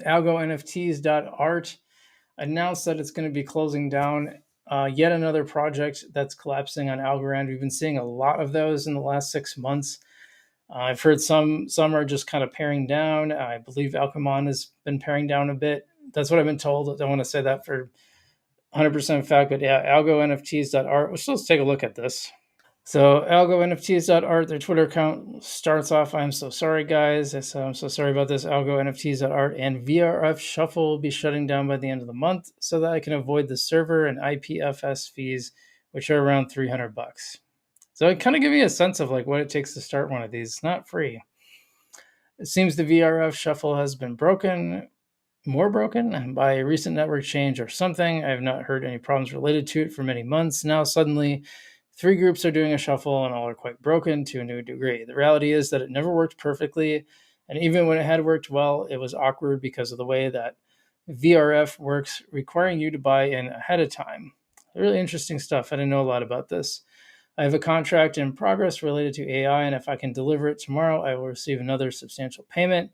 AlgoNFTs.art announced that it's going to be closing down. Yet another project that's collapsing on Algorand. We've been seeing a lot of those in the last 6 months. I've heard some are just kind of paring down. I believe Alchemon has been paring down a bit. That's what I've been told. I don't want to say that for 100% fact, but yeah, AlgoNFTs.art. Let's take a look at this. So AlgoNFTs.art, their Twitter account starts off, I'm so sorry, guys. I'm so sorry about this. AlgoNFTs.art and VRF Shuffle will be shutting down by the end of the month so that I can avoid the server and IPFS fees, which are around $300. So it kind of gives me a sense of like what it takes to start one of these. It's not free. It seems the VRF Shuffle has been more broken by a recent network change or something. I have not heard any problems related to it for many months. Now, suddenly, 3 groups are doing a shuffle and all are quite broken to a new degree. The reality is that it never worked perfectly. And even when it had worked well, it was awkward because of the way that VRF works, requiring you to buy in ahead of time. Really interesting stuff. I didn't know a lot about this. I have a contract in progress related to AI, and if I can deliver it tomorrow, I will receive another substantial payment.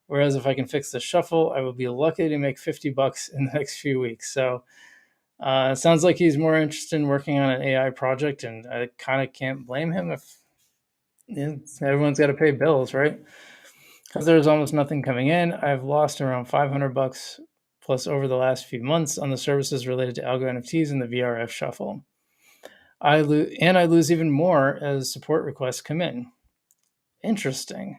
Whereas if I can fix the shuffle, I will be lucky to make $50 in the next few weeks. So it sounds like he's more interested in working on an AI project, and I kind of can't blame him if everyone's got to pay bills, right? Because there's almost nothing coming in. I've lost around $500 plus over the last few months on the services related to Algo NFTs and the VRF shuffle. I lose even more as support requests come in. Interesting.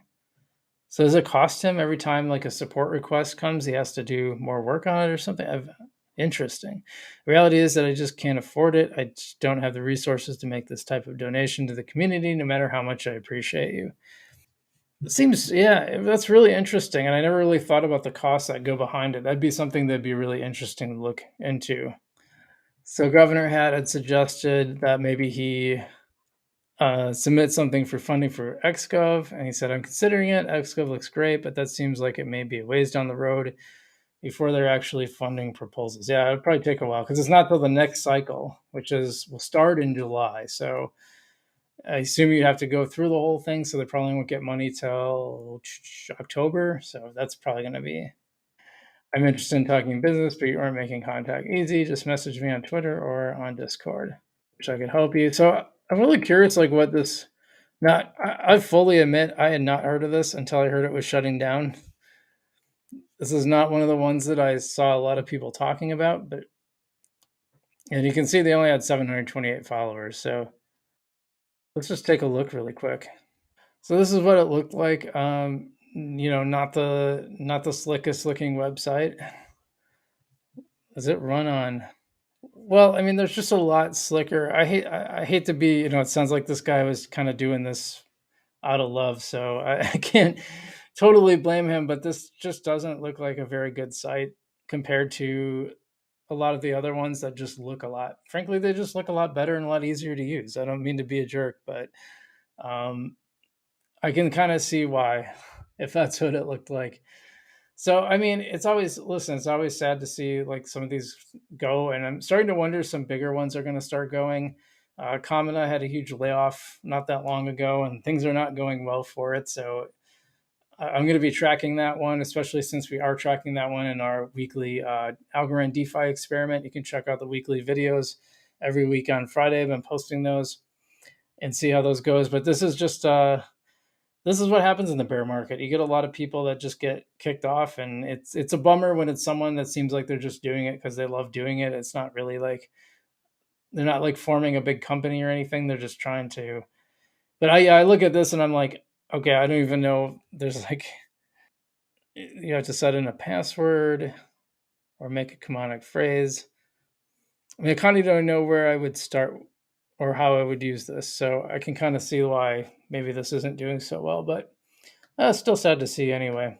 So does it cost him every time like a support request comes, he has to do more work on it or something? Interesting. The reality is that I just can't afford it. I just don't have the resources to make this type of donation to the community, no matter how much I appreciate you. It seems, yeah, that's really interesting. And I never really thought about the costs that go behind it. That'd be something that'd be really interesting to look into. So Governor had suggested that maybe he submit something for funding for XGov, and he said, I'm considering it. XGov looks great, but that seems like it may be a ways down the road before they're actually funding proposals. Yeah, it'll probably take a while because it's not till the next cycle, which will start in July. So I assume you'd have to go through the whole thing, so they probably won't get money till October. So that's probably going to be. I'm interested in talking business, but you aren't making contact easy. Just message me on Twitter or on Discord, which I could help you. So I'm really curious, like what this. Not, I fully admit I had not heard of this until I heard it was shutting down. This is not one of the ones that I saw a lot of people talking about, but and you can see they only had 728 followers. So let's just take a look really quick. So this is what it looked like. Not the slickest looking website. Does it run on? Well, I mean, there's just a lot slicker. I hate to be, it sounds like this guy was kind of doing this out of love, so I can't totally blame him, but this just doesn't look like a very good site compared to a lot of the other ones that just look a lot. Frankly, they just look a lot better and a lot easier to use. I don't mean to be a jerk, but I can kind of see why, if that's what it looked like. So, I mean, it's always sad to see like some of these go, and I'm starting to wonder some bigger ones are going to start going. Kamina had a huge layoff not that long ago, and things are not going well for it. So I'm going to be tracking that one, especially since we are tracking that one in our weekly Algorand DeFi experiment. You can check out the weekly videos every week on Friday. I've been posting those and see how those goes. But this is just this is what happens in the bear market. You get a lot of people that just get kicked off, and it's a bummer when it's someone that seems like they're just doing it because they love doing it. It's not really like they're not like forming a big company or anything. They're just trying to. But I look at this and I'm like, okay, I don't even know. There's like you have to set in a password or make a commonic phrase. I mean, I kind of don't know where I would start or how I would use this. So I can kind of see why maybe this isn't doing so well, but still sad to see anyway.